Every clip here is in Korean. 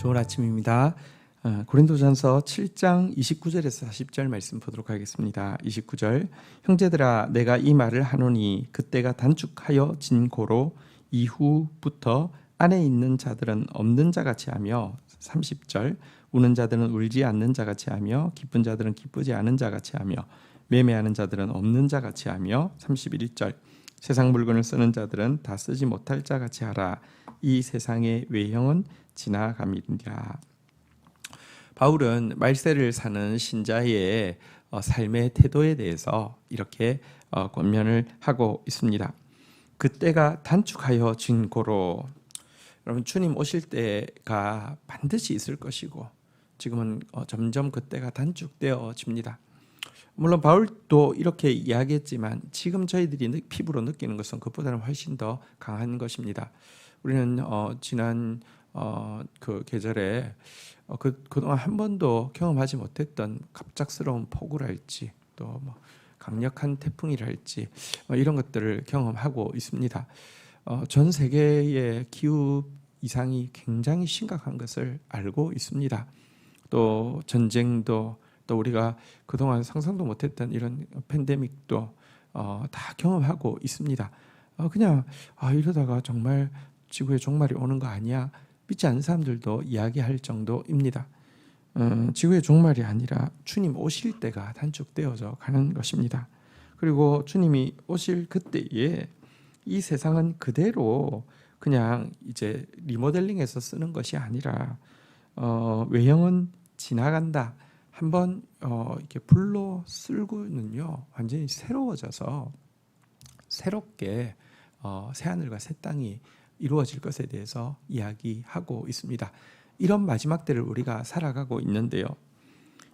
좋은 아침입니다. 고린도전서 7장 29절에서 40절 말씀 보도록 하겠습니다. 29절 형제들아 내가 이 말을 하노니 그때가 단축하여 진 고로 이후부터 안에 있는 자들은 없는 자같이 하며 30절 우는 자들은 울지 않는 자같이 하며 기쁜 자들은 기쁘지 않은 자같이 하며 매매하는 자들은 없는 자같이 하며 31절 세상 물건을 쓰는 자들은 다 쓰지 못할 자같이 하라. 이 세상의 외형은 지나감이니라. 바울은 말세를 사는 신자의 삶의 태도에 대해서 이렇게 권면을 하고 있습니다. 그때가 단축하여 진 고로, 여러분 주님 오실 때가 반드시 있을 것이고 지금은 점점 그때가 단축되어집니다. 물론 바울도 이렇게 이야기했지만 지금 저희들이 피부로 느끼는 것은 그보다는 훨씬 더 강한 것입니다. 우리는 지난 그 계절에 그동안 한 번도 경험하지 못했던 갑작스러운 폭우랄지 또 뭐 강력한 태풍이랄지 이런 것들을 경험하고 있습니다. 전 세계의 기후 이상이 굉장히 심각한 것을 알고 있습니다. 또 전쟁도 또 우리가 그동안 상상도 못했던 이런 팬데믹도 다 경험하고 있습니다. 그냥 이러다가 정말 지구에 종말이 오는 거 아니야? 믿지 않는 사람들도 이야기할 정도입니다. 지구의 종말이 아니라 주님 오실 때가 단축되어져 가는 것입니다. 그리고 주님이 오실 그때에 이 세상은 그대로 그냥 이제 리모델링해서 쓰는 것이 아니라 외형은 지나간다. 한번 이렇게 불로 쓸고는요 완전히 새로워져서 새롭게 새하늘과 새 땅이 이루어질 것에 대해서 이야기하고 있습니다. 이런 마지막 때를 우리가 살아가고 있는데요.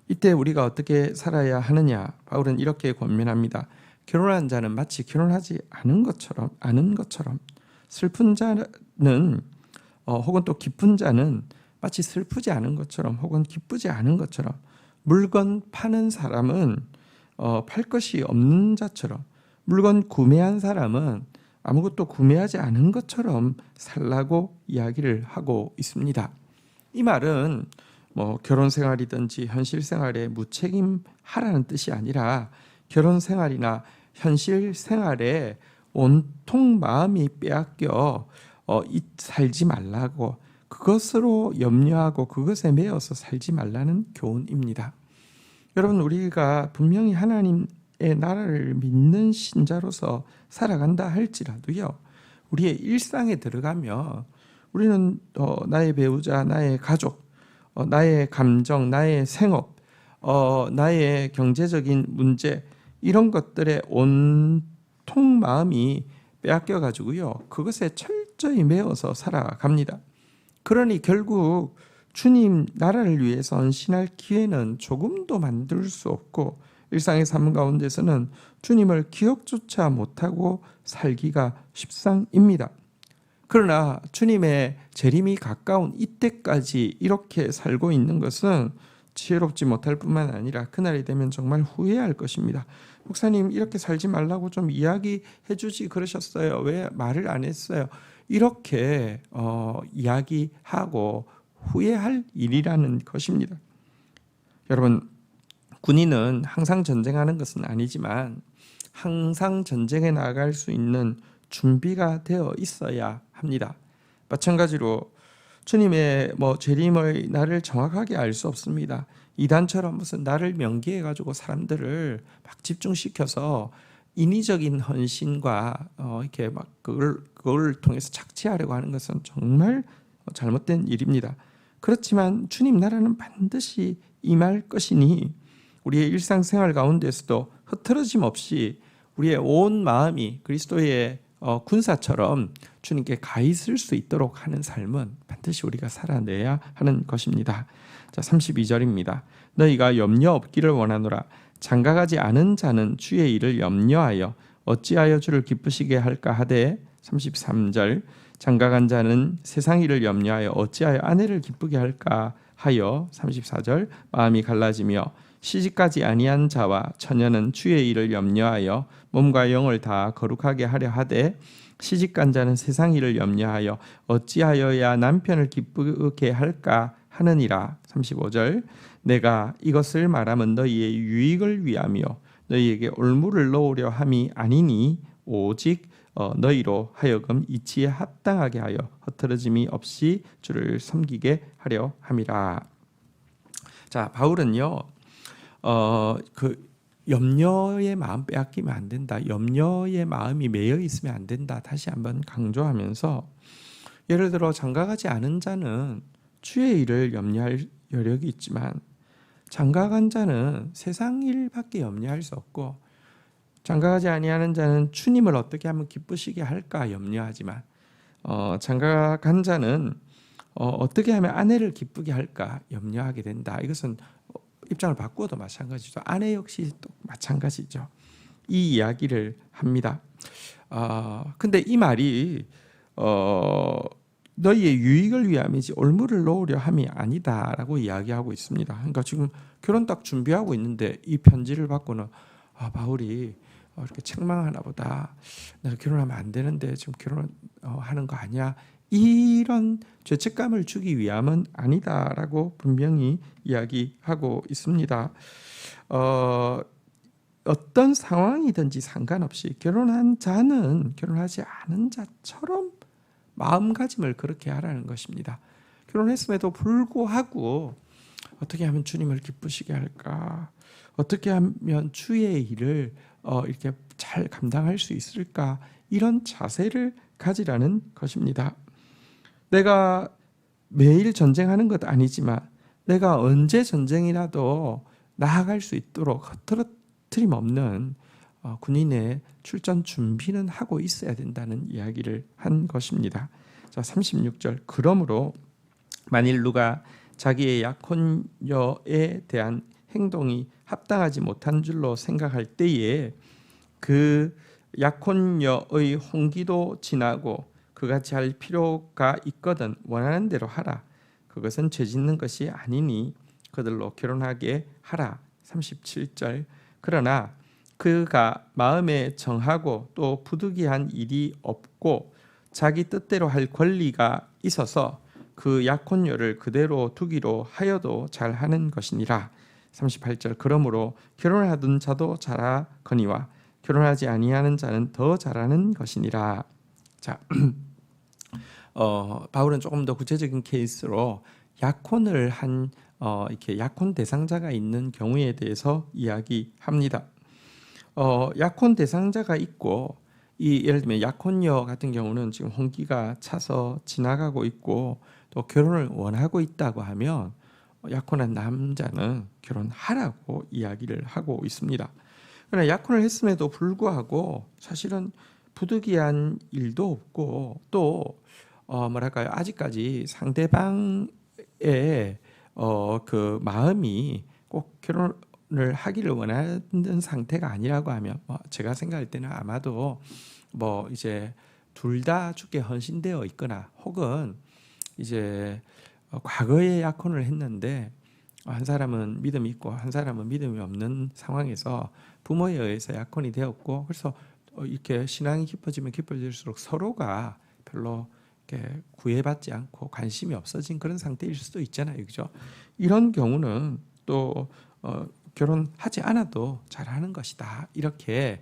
이때 우리가 어떻게 살아야 하느냐? 바울은 이렇게 권면합니다. 결혼한 자는 마치 결혼하지 않은 것처럼 슬픈 자는 혹은 또 기쁜 자는 마치 슬프지 않은 것처럼 혹은 기쁘지 않은 것처럼 물건 파는 사람은 팔 것이 없는 자처럼 물건 구매한 사람은 아무것도 구매하지 않은 것처럼 살라고 이야기를 하고 있습니다. 이 말은 결혼 생활이든지 현실 생활에 무책임하라는 뜻이 아니라 결혼 생활이나 현실 생활에 온통 마음이 빼앗겨 살지 말라고 그것으로 염려하고 그것에 매여서 살지 말라는 교훈입니다. 여러분 우리가 분명히 하나님의 나라를 믿는 신자로서 살아간다 할지라도요 우리의 일상에 들어가면 우리는 나의 배우자, 나의 가족, 나의 감정, 나의 생업, 나의 경제적인 문제 이런 것들에 온통 마음이 빼앗겨 가지고요 그것에 철저히 매어서 살아갑니다. 그러니 결국 주님 나라를 위해서 헌신할 기회는 조금도 만들 수 없고 일상의 삶 가운데서는 주님을 기억조차 못하고 살기가 십상입니다. 그러나 주님의 재림이 가까운 이때까지 이렇게 살고 있는 것은 지혜롭지 못할 뿐만 아니라 그날이 되면 정말 후회할 것입니다. 목사님 이렇게 살지 말라고 좀 이야기해 주지 그러셨어요. 왜 말을 안 했어요? 이렇게 이야기하고 후회할 일이라는 것입니다. 여러분 군인은 항상 전쟁하는 것은 아니지만 항상 전쟁에 나갈 수 있는 준비가 되어 있어야 합니다. 마찬가지로 주님의 재림의 날을 정확하게 알 수 없습니다. 이단처럼 무슨 날을 명기해 가지고 사람들을 막 집중시켜서 인위적인 헌신과 이렇게 막 그걸 통해서 착취하려고 하는 것은 정말 잘못된 일입니다. 그렇지만 주님 나라는 반드시 임할 것이니 우리의 일상생활 가운데서도 흐트러짐 없이 우리의 온 마음이 그리스도의 군사처럼 주님께 가 있을 수 있도록 하는 삶은 반드시 우리가 살아내야 하는 것입니다. 자, 32절입니다. 너희가 염려 없기를 원하노라. 장가가지 않은 자는 주의 일을 염려하여 어찌하여 주를 기쁘시게 할까 하되 33절 장가간 자는 세상 일을 염려하여 어찌하여 아내를 기쁘게 할까 하여 34절 마음이 갈라지며 시집가지 아니한 자와 처녀는 주의 일을 염려하여 몸과 영을 다 거룩하게 하려 하되 시집간 자는 세상 일을 염려하여 어찌하여야 남편을 기쁘게 할까 하느니라. 35절 내가 이것을 말하면 너희의 유익을 위하며 너희에게 올무를 놓으려 함이 아니니 오직 너희로 하여금 이치에 합당하게 하여 흩어짐이 없이 주를 섬기게 하려 함이라. 자, 바울은요, 그 염려의 마음 빼앗기면 안 된다. 염려의 마음이 매여 있으면 안 된다. 다시 한번 강조하면서 예를 들어 장가가지 않은 자는 주의 일을 염려할 여력이 있지만 장가간 자는 세상 일밖에 염려할 수 없고 장가가지 아니하는 자는 주님을 어떻게 하면 기쁘시게 할까 염려하지만 장가간 자는 어떻게 하면 아내를 기쁘게 할까 염려하게 된다. 이것은 입장을 바꾸어도 마찬가지죠. 아내 역시 또 마찬가지죠. 이 이야기를 합니다. 근데 이 말이 너희의 유익을 위함이지 올무를 놓으려 함이 아니다라고 이야기하고 있습니다. 그러니까 지금 결혼 딱 준비하고 있는데 이 편지를 받고는 바울이 이렇게 책망하나 보다. 나 결혼하면 안 되는데 지금 결혼하는 거 아니야? 이런 죄책감을 주기 위함은 아니다라고 분명히 이야기하고 있습니다. 어떤 상황이든지 상관없이 결혼한 자는 결혼하지 않은 자처럼 마음가짐을 그렇게 하라는 것입니다. 결혼했음에도 불구하고 어떻게 하면 주님을 기쁘시게 할까? 어떻게 하면 주의 일을 이렇게 잘 감당할 수 있을까? 이런 자세를 가지라는 것입니다. 내가 매일 전쟁하는 것 아니지만 내가 언제 전쟁이라도 나아갈 수 있도록 흐트러뜨림 없는 군인의 출전 준비는 하고 있어야 된다는 이야기를 한 것입니다. 자, 36절 그러므로 만일 누가 자기의 약혼녀에 대한 행동이 합당하지 못한 줄로 생각할 때에 그 약혼녀의 홍기도 지나고 그같이 할 필요가 있거든 원하는 대로 하라. 그것은 죄 짓는 것이 아니니 그들로 결혼하게 하라. 37절 그러나 그가 마음에 정하고 또 부득이한 일이 없고 자기 뜻대로 할 권리가 있어서 그 약혼녀를 그대로 두기로 하여도 잘하는 것이니라. 38절 그러므로 결혼하던 자도 잘하거니와 결혼하지 아니하는 자는 더 잘하는 것이니라. 자, 바울은 조금 더 구체적인 케이스로 약혼을 한 이렇게 약혼 대상자가 있는 경우에 대해서 이야기합니다. 약혼 대상자가 있고 예를 들면 약혼녀 같은 경우는 지금 홍기가 차서 지나가고 있고 또 결혼을 원하고 있다고 하면 약혼한 남자는 결혼하라고 이야기를 하고 있습니다. 그러나 약혼을 했음에도 불구하고 사실은 부득이한 일도 없고 또 뭐랄까요 아직까지 상대방의 그 마음이 꼭 결혼을 하기를 원하는 상태가 아니라고 하면 제가 생각할 때는 아마도 이제 둘 다 주께 헌신되어 있거나 혹은 이제 과거에 약혼을 했는데 한 사람은 믿음이 있고 한 사람은 믿음이 없는 상황에서 부모에 의해서 약혼이 되었고 그래서 이렇게 신앙이 깊어지면 깊어질수록 서로가 별로 이렇게 구애받지 않고 관심이 없어진 그런 상태일 수도 있잖아요, 그죠? 이런 경우는 또 결혼하지 않아도 잘하는 것이다 이렇게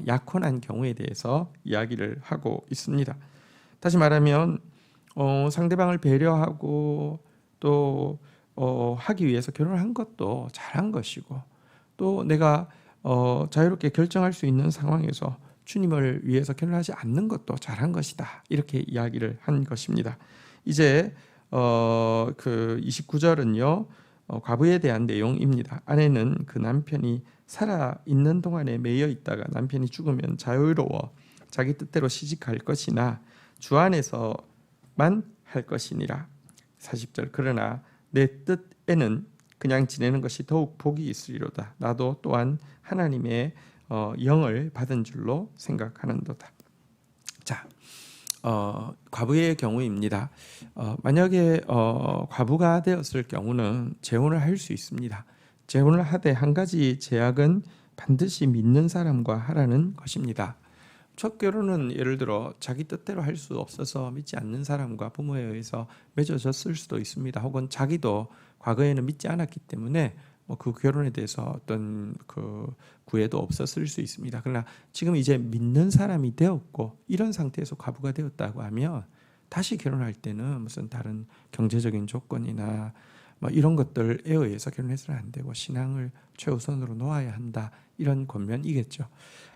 약혼한 경우에 대해서 이야기를 하고 있습니다. 다시 말하면 상대방을 배려하고 또 하기 위해서 결혼을 한 것도 잘한 것이고 또 내가 자유롭게 결정할 수 있는 상황에서 주님을 위해서 결혼하지 않는 것도 잘한 것이다 이렇게 이야기를 한 것입니다. 이제 그 29절은요 과부에 대한 내용입니다. 아내는 그 남편이 살아 있는 동안에 매여 있다가 남편이 죽으면 자유로워 자기 뜻대로 시집갈 것이나 주 안에서만 할 것이니라. 40절 그러나 내 뜻에는 그냥 지내는 것이 더욱 복이 있으리로다. 나도 또한 하나님의 영을 받은 줄로 생각하는도다. 자, 과부의 경우입니다. 만약에 과부가 되었을 경우는 재혼을 할 수 있습니다. 재혼을 하되 한 가지 제약은 반드시 믿는 사람과 하라는 것입니다. 첫 결혼은 예를 들어 자기 뜻대로 할 수 없어서 믿지 않는 사람과 부모에 의해서 맺어졌을 수도 있습니다. 혹은 자기도 과거에는 믿지 않았기 때문에 그 결혼에 대해서 어떤 그 구애도 없었을 수 있습니다. 그러나 지금 이제 믿는 사람이 되었고 이런 상태에서 과부가 되었다고 하면 다시 결혼할 때는 무슨 다른 경제적인 조건이나 이런 것들에 의해서 결혼해서는 안 되고 신앙을 최우선으로 놓아야 한다, 이런 권면이겠죠.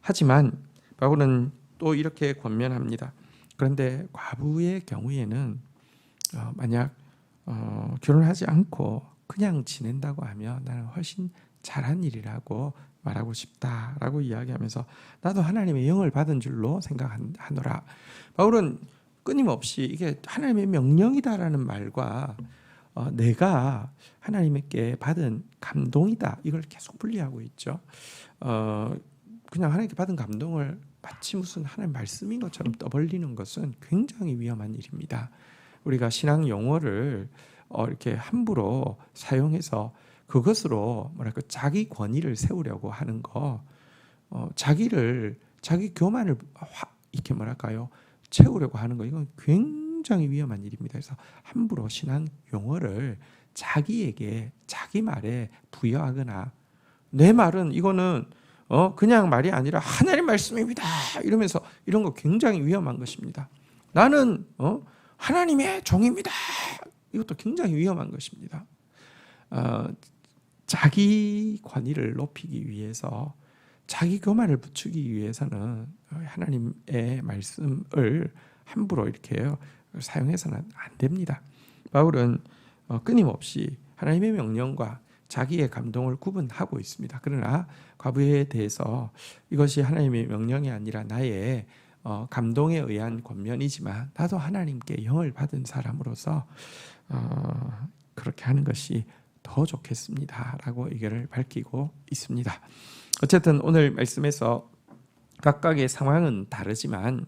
하지만 바울은 또 이렇게 권면합니다. 그런데 과부의 경우에는 만약 결혼하지 않고 그냥 지낸다고 하면 나는 훨씬 잘한 일이라고 말하고 싶다라고 이야기하면서 나도 하나님의 영을 받은 줄로 생각하노라. 바울은 끊임없이 이게 하나님의 명령이다라는 말과 내가 하나님께 받은 감동이다, 이걸 계속 분리하고 있죠. 그냥 하나님께 받은 감동을 마치 무슨 하나님 말씀인 것처럼 떠벌리는 것은 굉장히 위험한 일입니다. 우리가 신앙 용어를 이렇게 함부로 사용해서 그것으로 자기 권위를 세우려고 하는 거, 자기 교만을 이렇게 채우려고 하는 거, 이건 굉장히 위험한 일입니다. 그래서 함부로 신앙 용어를 자기에게 자기 말에 부여하거나 내 말은 이거는 그냥 말이 아니라 하나님 말씀입니다 이러면서 이런 거 굉장히 위험한 것입니다. 나는 하나님의 종입니다. 이것도 굉장히 위험한 것입니다. 자기 권위를 높이기 위해서, 자기 교만을 붙이기 위해서는 하나님의 말씀을 함부로 이렇게 사용해서는 안 됩니다. 바울은 끊임없이 하나님의 명령과 자기의 감동을 구분하고 있습니다. 그러나 과부에 대해서 이것이 하나님의 명령이 아니라 나의 감동에 의한 권면이지만 나도 하나님께 영을 받은 사람으로서 그렇게 하는 것이 더 좋겠습니다 라고 의견을 밝히고 있습니다. 어쨌든 오늘 말씀에서 각각의 상황은 다르지만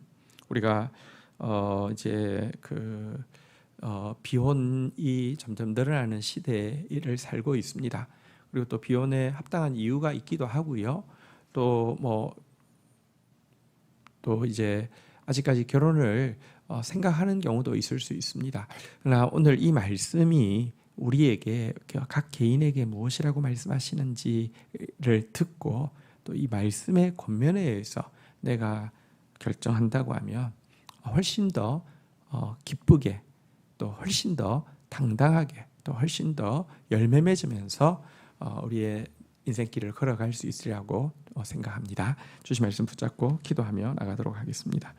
우리가 이제 비혼이 점점 늘어나는 시대를 살고 있습니다. 그리고 또 비혼에 합당한 이유가 있기도 하고요. 또 이제 아직까지 결혼을 생각하는 경우도 있을 수 있습니다. 그러나 오늘 이 말씀이 우리에게 각 개인에게 무엇이라고 말씀하시는지를 듣고 또 이 말씀의 권면에 의해서 내가 결정한다고 하면 훨씬 더 기쁘게, 또 훨씬 더 당당하게, 또 훨씬 더 열매 맺으면서 우리의 인생길을 걸어갈 수 있으리라고 생각합니다. 주신 말씀 붙잡고 기도하며 나가도록 하겠습니다.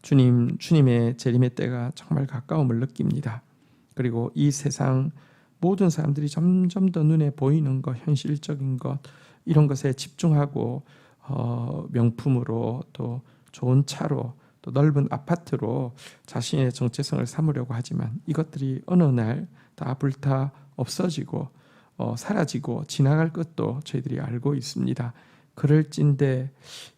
주님의 재림의 때가 정말 가까움을 느낍니다. 그리고 이 세상 모든 사람들이 점점 더 눈에 보이는 것, 현실적인 것, 이런 것에 집중하고 명품으로, 또 좋은 차로, 또 넓은 아파트로 자신의 정체성을 삼으려고 하지만 이것들이 어느 날 다 불타 없어지고 사라지고 지나갈 것도 저희들이 알고 있습니다. 그럴진데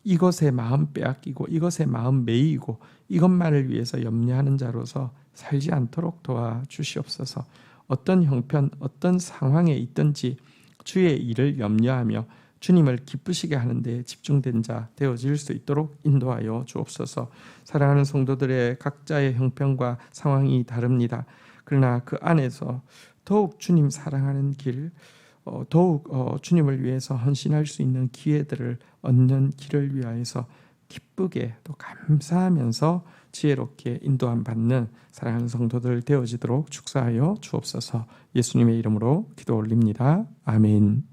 이것에 마음 빼앗기고 이것에 마음 매이고 이것만을 위해서 염려하는 자로서 살지 않도록 도와주시옵소서. 어떤 형편, 어떤 상황에 있든지 주의 일을 염려하며 주님을 기쁘시게 하는 데 집중된 자 되어질 수 있도록 인도하여 주옵소서. 사랑하는 성도들의 각자의 형편과 상황이 다릅니다. 그러나 그 안에서 더욱 주님 사랑하는 길, 더욱 주님을 위해서 헌신할 수 있는 기회들을 얻는 길을 위하여서 기쁘게 또 감사하면서 지혜롭게 인도함 받는 사랑하는 성도들 되어지도록 축사하여 주옵소서. 예수님의 이름으로 기도 올립니다. 아멘.